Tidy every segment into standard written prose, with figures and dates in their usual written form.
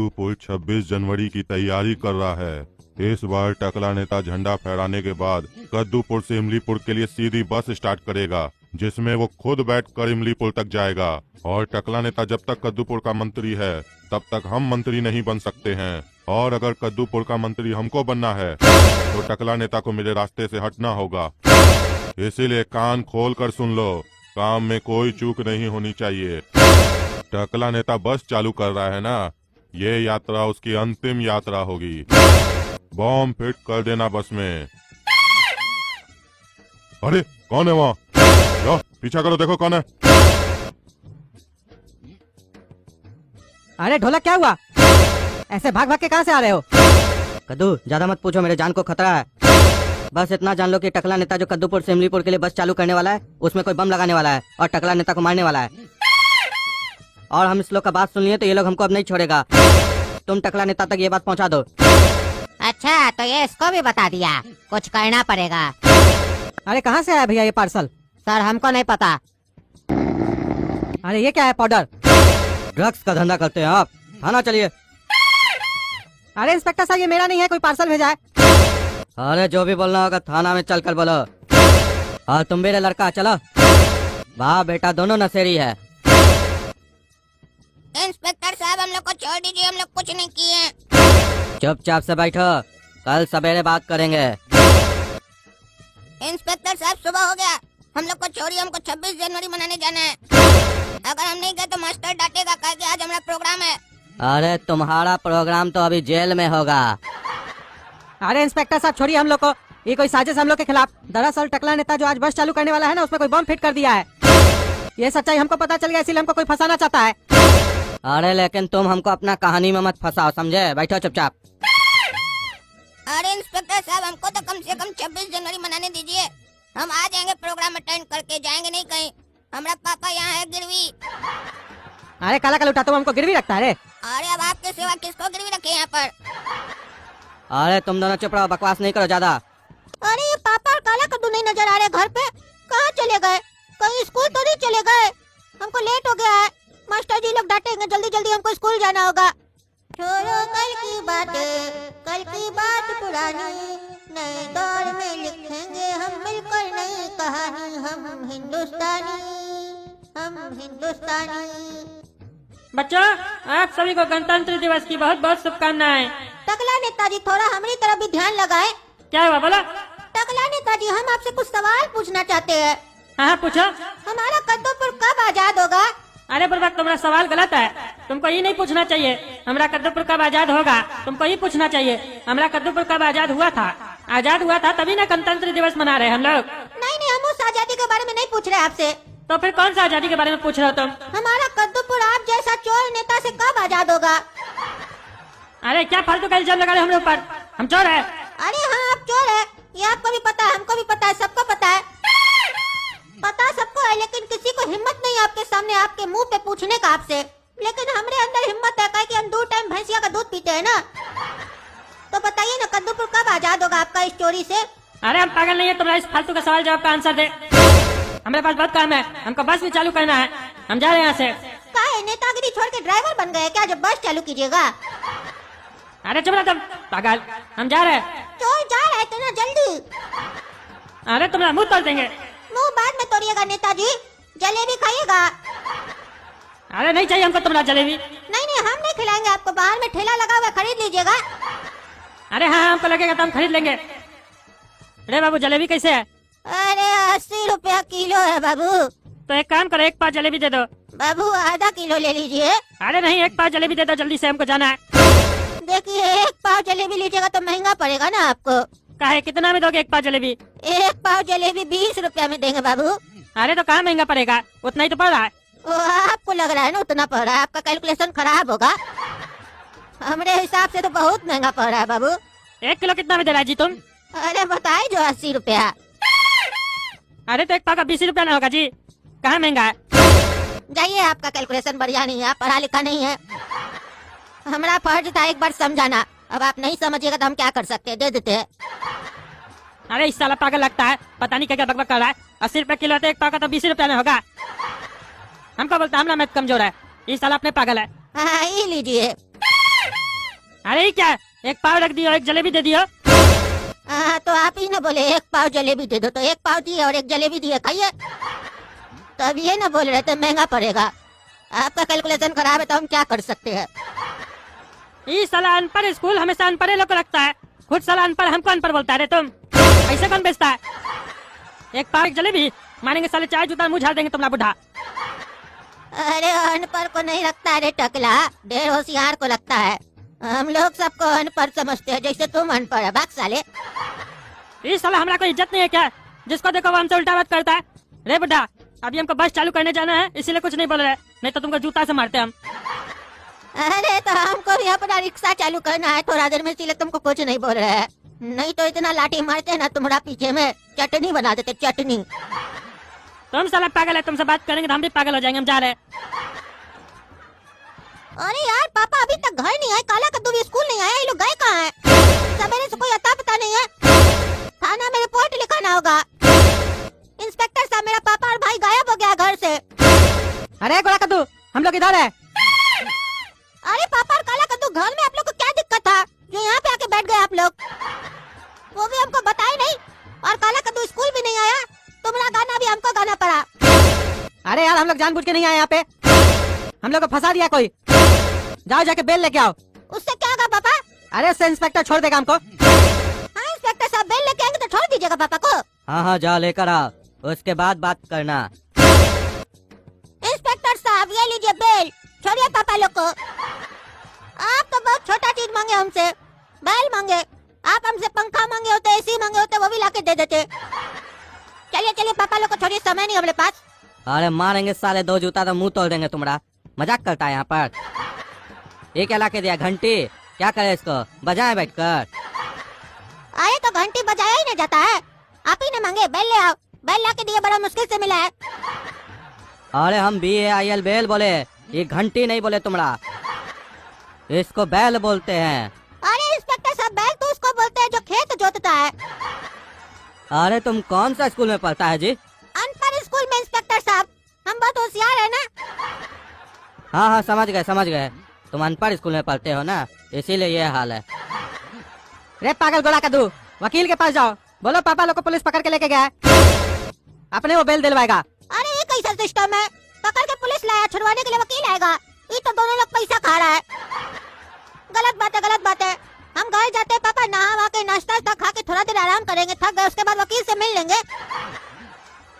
कद्दूपुर 26 जनवरी की तैयारी कर रहा है। इस बार टकला नेता झंडा फहराने के बाद कद्दूपुर से इमलीपुर के लिए सीधी बस स्टार्ट करेगा, जिसमें वो खुद बैठकर इमलीपुर तक जाएगा। और टकला नेता जब तक कद्दूपुर का मंत्री है तब तक हम मंत्री नहीं बन सकते हैं, और अगर कद्दूपुर का मंत्री हमको बनना है तो टकला नेता को मेरे रास्ते से हटना होगा। इसीलिए कान खोल कर सुन लो, काम में कोई चूक नहीं होनी चाहिए। टकला नेता बस चालू कर रहा है ना, ये यात्रा उसकी अंतिम यात्रा होगी। बॉम्ब फिट कर देना बस में। अरे कौन है वहाँ? जाओ पीछा करो, देखो कौन है। अरे ढोलक, क्या हुआ? ऐसे भाग भाग के कहाँ से आ रहे हो? कद्दू ज्यादा मत पूछो, मेरे जान को खतरा है। बस इतना जान लो कि टकला नेता जो कद्दूपुर से इमलीपुर के लिए बस चालू करने वाला है, उसमें कोई बम लगाने वाला है और टकला नेता को मारने वाला है। और हम इस लोग का बात सुन लिए तो ये लोग हमको अब नहीं छोड़ेगा। तुम टकला नेता तक ये बात पहुंचा दो। अच्छा, तो ये इसको भी बता दिया, कुछ करना पड़ेगा। अरे कहाँ से आया भैया ये पार्सल? सर हमको नहीं पता। अरे ये क्या है? पाउडर? ड्रग्स का धंधा करते हैं आप? थाना चलिए। अरे इंस्पेक्टर साहब, ये मेरा नहीं है, कोई पार्सल भेजा है। अरे जो भी बोलना होगा थाना में चल कर बोलो। और तुम मेरे लड़का, चलो। वाह बेटा, दोनों नशेड़ी है। इंस्पेक्टर साहब हम लोग को छोड़ दीजिए, हम लोग कुछ नहीं किए। चुपचाप से बैठो, कल सवेरे बात करेंगे। इंस्पेक्टर साहब सुबह हो गया, हम लोग को छोड़िए, हमको 26 जनवरी मनाने जाना है। अगर हम नहीं गए तो मास्टर डांटेगा, कहे कि आज हमारा प्रोग्राम है। अरे तुम्हारा प्रोग्राम तो अभी जेल में होगा। अरे इंस्पेक्टर साहब छोड़िए हम लोग को, ये कोई साजिश हम लोग के खिलाफ। दरअसल टकला नेता जो आज बस चालू करने वाला है ना, उसमें कोई बम फिट कर दिया है। ये सच्चाई हमको पता चल गया, इसीलिए हमको कोई फंसाना चाहता है। अरे लेकिन तुम हमको अपना कहानी में मत फंसाओ, समझे? बैठो चुपचाप। अरे इंस्पेक्टर साहब, हमको तो कम से कम 26 जनवरी मनाने दीजिए। हम आ जाएंगे, प्रोग्राम अटेंड करके जाएंगे नहीं कहीं। हमारा पापा यहाँ है गिरवी। अरे काला कल उठा, तुम हमको गिरवी रखता है रे? अरे अब आपके सिवा किसको गिरवी रखे यहाँ पर? अरे तुम दोनों चुप रहो, बकवास नहीं करो ज्यादा। अरे ये पापा और काला कद्दू नहीं नजर आ रहे घर पे, कहाँ चले गए? कहीं स्कूल तो नहीं चले गए? हमको लेट हो गया है, मास्टर जी लोग डांटेंगे। जल्दी जल्दी हमको स्कूल जाना होगा। छोड़ो कल की बातें, कल की बात पुरानी, नए दौर में लिखेंगे हम मिलकर नई कहानी। हम हिंदुस्तानी, हम हिंदुस्तानी। बच्चों, आप सभी को गणतंत्र दिवस की बहुत बहुत शुभकामनाएं। टकला नेताजी, थोड़ा हमारी तरफ भी ध्यान लगाएं। क्या हुआ, बोलो। टकला नेताजी, हम आपसे कुछ सवाल पूछना चाहते हैं। हाँ पूछो। हमारा कद्दूपुर कब आजाद होगा? अरे बुर्बक, तुम्हारा सवाल गलत है। तुमको ये नहीं पूछना चाहिए हमारा कद्दूपुर कब आजाद होगा, तुमको ये पूछना चाहिए हमारा कद्दूपुर कब आजाद हुआ था। आजाद हुआ था तभी ना गणतंत्र दिवस मना रहे हम लोग। नहीं नहीं, हम उस आजादी के बारे में नहीं पूछ रहे आपसे। तो फिर कौन सा आजादी के बारे में पूछ रहे हो तुम? हमारा कद्दूपुर आप जैसा चोर नेता से कब आजाद होगा? अरे क्या फालतू का इल्जाम लगा रहे हम लोग पर? हम चोर है? अरे हाँ, आप चोर है, ये आपको भी पता है, हमको भी पता है, सबको पता है। पता सबको है, लेकिन किसी को हिम्मत नहीं आपके सामने, आपके मुंह पे पूछने का आपसे। लेकिन हमारे अंदर हिम्मत है, काहे कि हम 2 टाइम भैंसिया का दूध पीते हैं ना। तो बताइए ना, कद्दूपुर कब आजाद होगा आपका इस चोरी से? अरे हम पागल नहीं है, तुम्हारा इस फालतू का सवाल जवाब का आंसर दे। हमारे पास बहुत काम है, हमको बस भी चालू करना है, हम जा रहे हैं यहाँ से। काहे नेतागिरी छोड़ के ड्राइवर बन गए क्या, जब बस चालू कीजिएगा? अरे चुप रहो तुम पागल, हम जा रहे हैं। चोर जा रहे थे ना, जल्दी। अरे तुम्हारा मुंह तोड़ देंगे। मुंह बाद में तोड़िएगा नेताजी, जलेबी खाइएगा। अरे नहीं चाहिए हमको तुम्हारा जलेबी। नहीं नहीं, हम नहीं खिलाएंगे आपको, बाहर में ठेला लगा हुआ, खरीद लीजिएगा। अरे हाँ हमको लगेगा तो हम खरीद लेंगे। अरे बाबू जलेबी कैसे है? अरे 80 रुपया किलो है बाबू। तो एक काम करो, एक पाव जलेबी दे दो। बाबू आधा किलो ले लीजिए। अरे नहीं, एक पाव जलेबी दे दो, जल्दी से हमको जाना है। देखिए, एक पाव जलेबी लीजिएगा तो महंगा पड़ेगा ना आपको। काहे, कितना में दोगे एक पाव जलेबी? एक पाव जलेबी 20 रुपया में देंगे बाबू। अरे तो कहाँ महंगा पड़ेगा, उतना ही तो पड़ रहा है। वो आपको लग रहा है ना उतना पड़ रहा है, आपका कैलकुलेशन खराब होगा। हमारे हिसाब से तो बहुत महंगा पड़ रहा है बाबू। 1 किलो कितना में दे रहा है जी तुम? अरे बताए जो 80 रुपया। अरे तो एक पाव का 20 रुपया ना होगा जी, कहाँ महंगा है? जाइए, आपका कैलकुलेशन बढ़िया नहीं है, आप पढ़ा लिखा नहीं है। हमारा फर्ज था एक बार समझाना, अब आप नहीं समझिएगा तो हम क्या कर सकते हैं, दे देते हैं। अरे इस साला पागल लगता है, पता नहीं क्या क्या बकबक कर रहा है। 80 रुपए किलो तो एक पाव का तो 20 रुपया में होगा। हमको बोलता है हमारा मैथ कमजोर है, इस साला अपने पागल है। हाँ, ये लीजिए। अरे ये क्या, एक पाव रख दियो, एक जलेबी दे दियो। तो आप ही ना बोले एक पाव जलेबी दे दो, तो एक पाव दिए और एक जलेबी दिए, खाइए। तो अब ये ना बोल रहे थे महंगा पड़ेगा। आपका कैलकुलेशन खराब है तो हम क्या कर सकते हैं। ये साला अनपढ़ स्कूल हमेशा अनपढ़ लोग को रखता है, खुद साला अनपढ़ हमको अनपढ़ बोलता है। रे तुम ऐसे कौन बेचता है? एक पाव एक जलेबी मानेंगे साले, चाय जूता मुँह झाड़ देंगे तुम्हारा बुढ़ा। अरे अनपढ़ को नहीं रखता है रे टकला, ढेर होशियार को लगता है। हम लोग सबको अनपढ़ समझते हैं, जैसे तुम अनपढ़ है। भाग साले। ये साला हमारा कोई इज्जत नहीं है क्या? जिसको देखो वो हमसे उल्टा बात करता है। रे बुढ़ा, अभी हमको बस चालू करने जाना है, इसीलिए कुछ नहीं बोल रहे, नहीं तो तुमको जूता से मारते हम। अरे तो हमको भी अपना रिक्शा चालू करना है थोड़ा देर में, इसीलिए तुमको कुछ नहीं बोल रहे हैं। नहीं तो इतना लाठी मारते ना तुम्हारा पीछे में चटनी बना देते, चटनी। तुम साला पागल है, तुमसे बात करेंगे तो हम भी पागल हो जाएंगे। हम जा रहे हैं। अरे यार पापा अभी तक घर नहीं आए, काला कद्दू भी स्कूल नहीं आया, ये लोग गए कहाँ हैं? सवेरे से कोई अता पता नहीं है। थाना में रिपोर्ट लिखाना होगा। इंस्पेक्टर साहब, मेरा पापा और भाई गायब हो गया घर से। अरे गोला कद्दू, हम लोग इधर है। अरे पापा और काला कद्दू, घर में आप लोग को क्या दिक्कत था जो यहाँ पे आके बैठ गए आप लोग? वो भी हमको बताए नहीं। और काला कद्दू स्कूल भी नहीं आया, तुम्हारा गाना भी हमको गाना पड़ा। अरे यार हम लोग जानबूझ के नहीं आए यहाँ पे, हम लोग को फंसा दिया कोई। जाओ जाके बेल लेके आओ। उससे क्या होगा पापा? अरे उससे इंस्पेक्टर छोड़ देगा हमको। हाँ इंस्पेक्टर साहब बेल लेके आएंगे तो छोड़ दीजिएगा पापा को। हाँ हाँ जाओ लेकर आओ, उसके बाद बात करना। इंस्पेक्टर साहब ये लीजिए बेल, छोड़िए पापा लोग को। आप तो बहुत छोटा चीज मांगे हमसे, बेल मांगे। आप हमसे पंखा मांगे होते, एसी मांगे होते, वो भी लाके दे देते। चलिए चलिए पापा लोग को छोड़िए, समय नहीं हमारे पास। अरे मारेंगे साले, दो जूता तो मुंह तोड़ देंगे तुम्हारा। मजाक करता है यहाँ पर। ये क्या लाके दिया? घंटी? क्या करे इसको, बजाए बैठकर? अरे तो घंटी बजाया ही नहीं जाता है, आप ही ने मांगे। बेल ले आओ, बेल लाके दिए, बड़ा मुश्किल से मिला है। अरे हम BAIL बेल बोले, ये घंटी नहीं बोले तुम्हारा, इसको बैल बोलते हैं। अरे इंस्पेक्टर साहब बैल तो उसको बोलते हैं जो खेत जोतता है। अरे तुम कौन सा स्कूल में पढ़ता है जी? अनपढ़ स्कूल में इंस्पेक्टर साहब, हम बहुत होशियार है ना। हाँ हाँ समझ गए, तुम अनपढ़ स्कूल में पढ़ते हो ना, इसीलिए ये हाल है। रे पागल गोला कद्दू, वकील के पास जाओ, बोलो पापा लोग को पुलिस पकड़ के लेके गया है, अपने वो बेल दिलवाएगा। अरे ये कैसा सिस्टम है? पकड़ के पुलिस लाया, छुड़वाने के लिए वकील आएगा? ये तो दोनों लोग पैसा खा रहा है। गलत बात है, गलत बात है। हम घर जाते हैं पापा, नहा के नाश्ता खा के थोड़ा देर आराम करेंगे, थक गए, उसके बाद वकील से मिल लेंगे।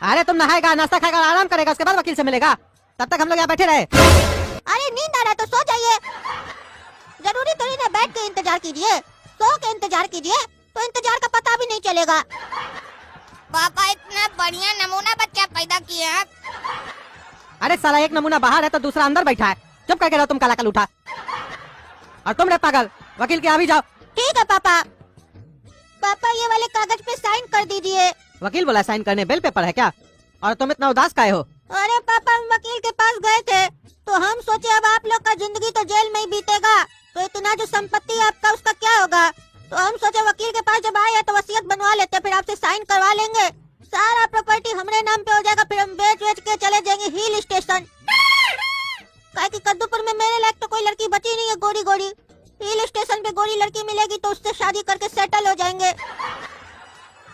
अरे तुम नहाएगा, नाश्ता खाएगा, आराम करेगा, उसके बाद वकील से मिलेगा, तब तक हम लोग यहाँ बैठे रहे। अरे नींद आ रहा है तो सो जाइए, जरूरी थोड़ी ना बैठ के इंतजार कीजिए, सो के इंतजार कीजिए, तो इंतजार का पता भी नहीं चलेगा। पापा इतना बढ़िया नमूना बच्चा पैदा किए हैं। अरे साला एक नमूना बाहर है तो दूसरा अंदर बैठा है, चुप करके रहो तुम काला कलूठा। और तुम रे पागल, वकील के यहाँ भी जाओ। ठीक है पापा। पापा ये वाले कागज पे साइन कर दीजिए। वकील बोला साइन करने, बेल पेपर है क्या? और तुम इतना उदास काहे हो? अरे पापा हम वकील के पास गए थे तो हम सोचे अब आप लोग का जिंदगी तो जेल में ही बीतेगा, तो इतना जो संपत्ति है आपका उसका क्या होगा? तो हम सोचे वकील के पास जब आए हैं तो वसीयत बनवा लेते, फिर आपसे साइन करवा लेंगे, सारा प्रॉपर्टी हमारे नाम पे हो जाएगा, फिर हम बेच के चले जाएंगे हिल स्टेशन। काहे कि कद्दूपुर में मेरे लायक तो कोई लड़की बची नहीं है गोरी गोरी, हिल स्टेशन पे गोरी लड़की मिलेगी तो उससे शादी करके सेटल हो जाएंगे।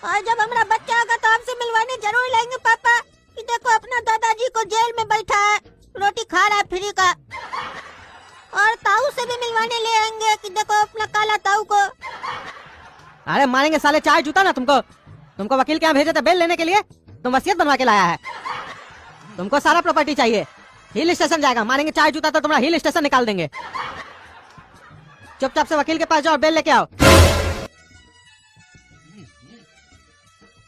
और जब हमारा बच्चा होगा तो आपसे मिलवाने जरूर लाएंगे पापा, कि देखो अपना दादाजी को जेल में बैठा है, रोटी खा रहा है फ्री का। और ताऊ से भी मिलवाने ले आएंगे कि देखो अपना काला ताऊ को। अरे मारेंगे साले, चाय जूता ना तुमको वकील के यहाँ भेजे थे बेल लेने के लिए, तुम वसीयत बनवा के लाया है, तुमको सारा प्रॉपर्टी चाहिए, हिल स्टेशन जाएगा, मारेंगे चाय जूता तो तुम्हारा हिल स्टेशन निकाल देंगे। चुपचाप से वकील के पास जाओ और बेल लेके आओ।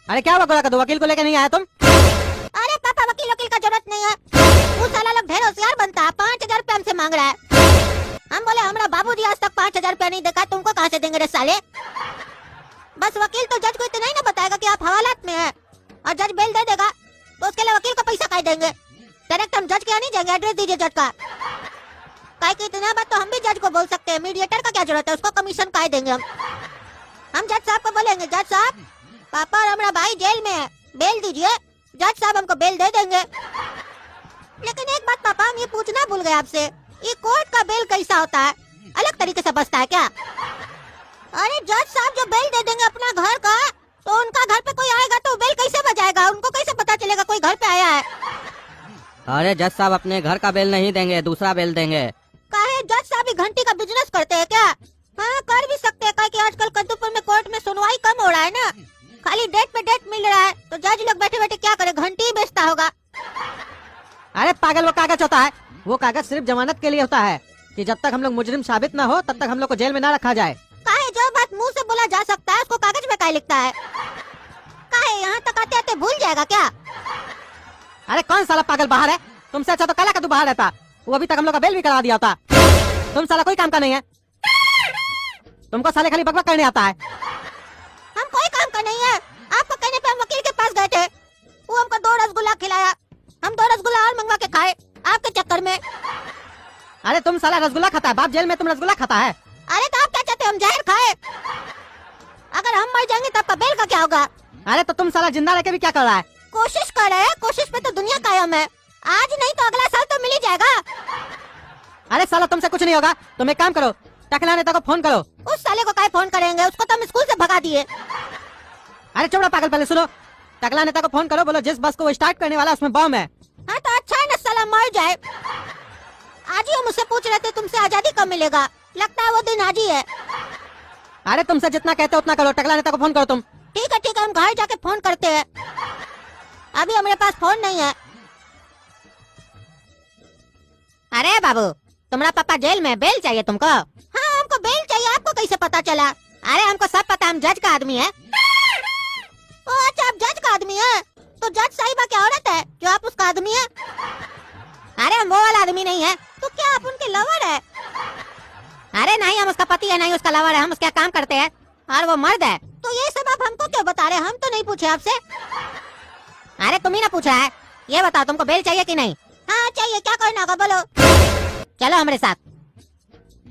अरे क्या हुआ गोला कद्दू, वकील को लेके नहीं आया तुम? अरे पापा वकील का जरूरत नहीं है, वो साला लोग ढेर होशियार बनता है, 5000 रुपए हमसे मांग रहा है। हम बोले हमारा बाबूजी आज तक 5000 रुपया नहीं देखा, तुमको कहाँ से देंगे रे साले? बस वकील तो जज को इतना ही ना बताएगा कि आप हवालात में हैं, और जज बेल दे देगा तो उसके लिए वकील को पैसा काहे देंगे? डायरेक्ट हम जज के यहाँ नहीं जाएंगे, एड्रेस दीजिए जज का। काहे कि इतना बात तो हम भी जज को बोल सकते हैं, मीडिएटर का क्या जरूरत है, उसको कमीशन काहे देंगे हम जज साहब को बोलेंगे, जज साहब पापा और हमारा भाई जेल में है, बेल दीजिए, जज साहब हमको बेल दे देंगे। लेकिन एक बात पापा हम ये पूछना भूल गए आपसे, ये कोर्ट का बेल कैसा होता है? अलग तरीके से बचता है क्या? अरे जज साहब जो बेल दे देंगे अपना घर का, तो उनका घर पे कोई आएगा तो बेल कैसे बजाएगा? उनको कैसे पता चलेगा कोई घर पे आया है? अरे जज साहब अपने घर का बेल नहीं देंगे, दूसरा बेल देंगे। काहे जज साहब घंटी का बिजनेस करते हैं क्या? हाँ कर भी सकते हैं, काहे कि आजकल कद्दूपुर में कोर्ट में सुनवाई कम हो रहा है ना, खाली डेट पे डेट मिल रहा है, तो जज लोग बैठे बैठे क्या करे, घंटी ही बेचता होगा। अरे पागल, वो कागज होता है, वो कागज सिर्फ जमानत के लिए होता है कि जब तक हम लोग मुजरिम साबित न हो तब तक हम लोग को जेल में न रखा जाए। काहे जो बात मुंह से बोला जा सकता है उसको कागज में काहे लिखता है? काहे यहाँ तक आते आते भूल जाएगा क्या? अरे कौन साला पागल बाहर है? तुमसे अच्छा तो काला कद्दू बाहर रहता, वो अभी तक हम लोग का बेल भी करा दिया होता। तुम साला कोई काम का नहीं है, तुमको साले खाली बकबक करने आता है। हम कोई काम का नहीं है, आपको कहने पे हम वकील के पास गए थे, वो हमको 2 रसगुल्ला खिलाया, हम 2 रसगुल्ला और मंगवा के खाए आपके चक्कर में। अरे तुम साला रसगुल्ला खाता है, बाप जेल में तुम रसगुल्ला खाता है। अरे तो आप क्या चाहते हो हम जहर खाए? अगर हम मर जाएंगे तब का बेल का क्या होगा? अरे तो तुम साला जिंदा रह के भी क्या कर रहा है? कोशिश कर रहे हैं, कोशिश पे तो दुनिया कायम है, आज नहीं तो अगला साल तो मिल ही जाएगा। अरे साला तुमसे कुछ नहीं होगा, तुम एक काम करो, टकला नेता को फोन करो। उस साले को काहे फोन करेंगे, उसको तो हम स्कूल से भगा दिए। अरे चौड़ा पागल, पहले सुनो, टकला नेता को फोन करो, बोलो जिस बस को वो स्टार्ट करने वाला उसमें बम है। हाँ तो अच्छा है ना, साला मर जाए। आज ही हम उससे पूछ रहे थे तुमसे आजादी कब मिलेगा, लगता है वो दिन आज ही है। अरे तुमसे जितना कहते हो उतना करो, टकला नेता को फोन करो तुम। ठीक है हम घर जाके फोन करते हैं, अभी हमारे पास फोन नहीं है। अरे बाबू, तुम्हारा पापा जेल में, बेल चाहिए तुमको? हाँ हमको बेल चाहिए, आपको कैसे पता चला? अरे हमको सब पता, हम जज का आदमी है। ओ अच्छा, आप जज का आदमी है, तो जज साहिबा क्या औरत है जो आप उसका आदमी है? अरे हम वो वाला आदमी नहीं है, तो क्या आप उनके लवर है? अरे नहीं, हम उसका पति है, नहीं उसका लवर है, हम उसका काम करते हैं और वो मर्द है। तो ये सब आप हमको क्यों बता रहे हैं? हम तो नहीं पूछे आपसे। अरे तुम ही ना पूछा है, ये बताओ तुमको बेल चाहिए कि नहीं? हाँ चाहिए, क्या करना होगा बोलो? चलो हमारे साथ।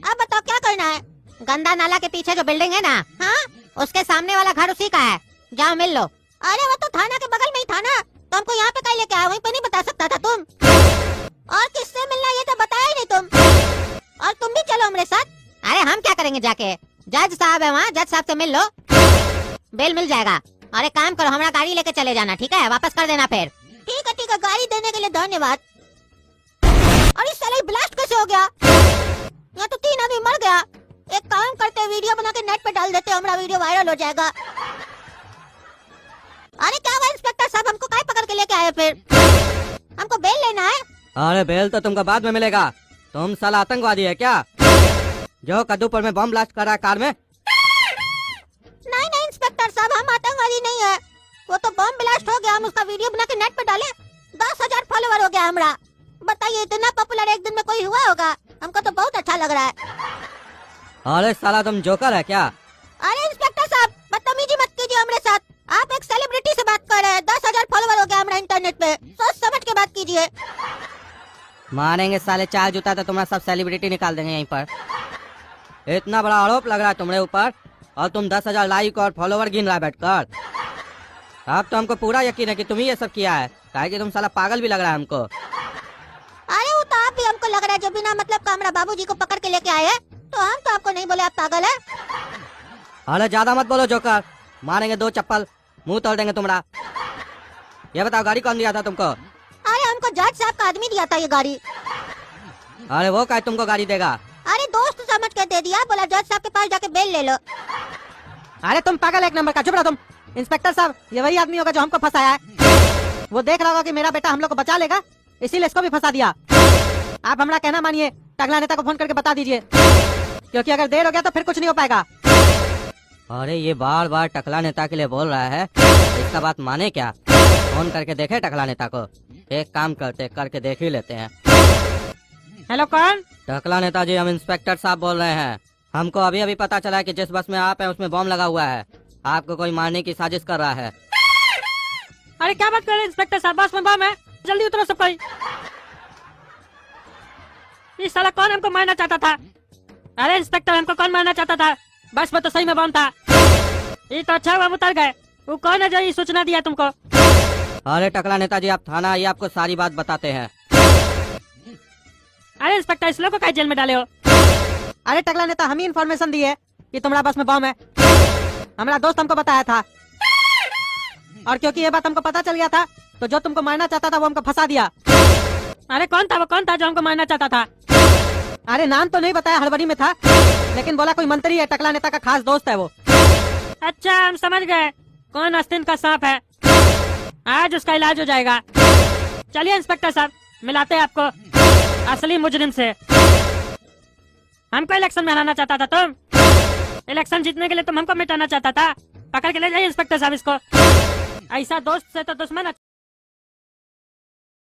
अब बताओ क्या करना है? गंदा नाला के पीछे जो बिल्डिंग है ना, हाँ उसके सामने वाला घर उसी का है, जाओ मिल लो। अरे वो तो थाना के बगल में ही था ना, तो हमको यहाँ पे कहीं लेके आया, वहीं पे नहीं बता सकता था तुम? और किससे मिलना ये तो बताया ही नहीं तुम। और तुम भी चलो हमारे साथ। अरे हम क्या करेंगे जाके, जज साहब है वहाँ, जज साहब से मिल लो, बेल मिल जाएगा। और एक काम करो, हमारा गाड़ी लेके चले जाना, ठीक है? वापस कर देना फिर। ठीक है, गाड़ी देने के लिए धन्यवाद। और इस साले ब्लास्ट कैसे हो गया? यहाँ तो 3 आदमी मर गया। एक काम करते हैं, वीडियो बना के नेट पे डाल देते हैं, हमारा वीडियो वायरल हो जाएगा। अरे क्या हुआ इंस्पेक्टर साहब, हमको काहे पकड़ के लेके आए फिर? हमको बेल लेना है। अरे बेल तो तुमको बाद में मिलेगा, तुम साला आतंकवादी है क्या जो कद्दूपुर में बम ब्लास्ट कर रहा है कार में? नहीं इंस्पेक्टर साहब, हम आतंकवादी नहीं है, वो तो बम ब्लास्ट हो गया, हम उसका वीडियो बना के नेट पे डाले, 10,000 फॉलोवर हो गया हमारा। बताइए इतना पॉपुलर एक दिन में कोई हुआ होगा? हमको तो बहुत अच्छा लग रहा है। अरे साला तुम जोकर है क्या? अरे इंस्पेक्टर साहब बदतमीजी मत कीजिए हमारे साथ, आप एक सेलिब्रिटी से बात कर रहे हैं, 10,000 फॉलोवर हो गया हमारा इंटरनेट पे, सोच समझ के बात कीजिए। मारेंगे साले, 4 जूता तो तुम्हारा सब सेलिब्रिटी निकाल देंगे यहीं पर। इतना बड़ा आरोप लग रहा है तुम्हारे ऊपर, और तुम 10,000 लाइक और फॉलोवर गिन रहा है बैठकर। अब तो हमको पूरा यकीन है कि तुम ही ये सब किया है, काहे कि तुम साला पागल भी लग रहा है हमको। अरे वो तो आप भी हमको लग रहा है, जो बिना मतलब का हमारा बाबूजी को पकड़ के लेके आए हैं, तो हम तो आपको नहीं बोले आप पागल है। अरे ज्यादा मत बोलो जोकर, मारेंगे 2 चप्पल, मुंह तोड़ देंगे तुम्हारा। ये बताओ गाड़ी कौन दिया था तुमको? अरे हमको जज साहब का आदमी दिया था ये गाड़ी। अरे वो क्या तुमको गाड़ी देगा? अरे दोस्त समझ के दे दिया, बोला जज साहब के पास जाके बेल ले लो। अरे तुम पागल एक नंबर का, चुप रहो तुम। इंस्पेक्टर साहब ये वही आदमी होगा जो हमको फंसाया है, वो देख रहा होगा कि मेरा बेटा हम लोग को बचा लेगा, इसीलिए इसको भी फंसा दिया। आप हमारा कहना मानिए, टकला नेता को फोन करके बता दीजिए, क्योंकि अगर देर हो गया तो फिर कुछ नहीं हो पाएगा। अरे ये बार बार टकला नेता के लिए बोल रहा है, इसका बात माने क्या? फोन करके देखे टकला नेता को? एक काम करके देख ही लेते हैं। हेलो कौन? टकला नेताजी, हम इंस्पेक्टर साहब बोल रहे हैं। हमको अभी अभी पता चला है कि जिस बस में आप हैं उसमें बम लगा हुआ है, आपको कोई मारने की साजिश कर रहा है। अरे क्या बात कर रहे हैं इंस्पेक्टर साहब, बस में बम है, जल्दी उतरो सब कोई। ये साला कौन हमको मारना चाहता था? अरे इंस्पेक्टर, हमको कौन मारना चाहता था? बस में तो सही में बम था। ये तो अच्छा हुआ हम उतर गए। वो कौन है जो ये सूचना दिया तुमको? अरे टकला नेताजी, आप थाना आइए, आपको सारी बात बताते हैं। अरे इंस्पेक्टर, इस लोग को क्या जेल में डाले हो? अरे टकला नेता हम ही इन्फॉर्मेशन दिए कि तुम्हारा बस में बम है। हमारा दोस्त हमको बताया था, और क्योंकि ये बात हमको पता चल गया था तो जो तुमको मारना चाहता था वो हमको फंसा दिया। अरे कौन था वो, कौन था जो हमको मारना चाहता था? अरे नाम तो नहीं बताया, हड़बड़ी में था, लेकिन बोला कोई मंत्री है, टकला नेता का खास दोस्त है वो। अच्छा हम समझ गए कौन आस्तीन का सांप है। आज उसका इलाज हो जाएगा। चलिए इंस्पेक्टर साहब, मिलाते हैं आपको असली मुजरिम से। हमको इलेक्शन में हराना चाहता था तुम, इलेक्शन जीतने के लिए तुम हमको मिटाना चाहता था। पकड़ के ले जाइए इंस्पेक्टर साहब इसको। ऐसा दोस्त से तो दुश्मन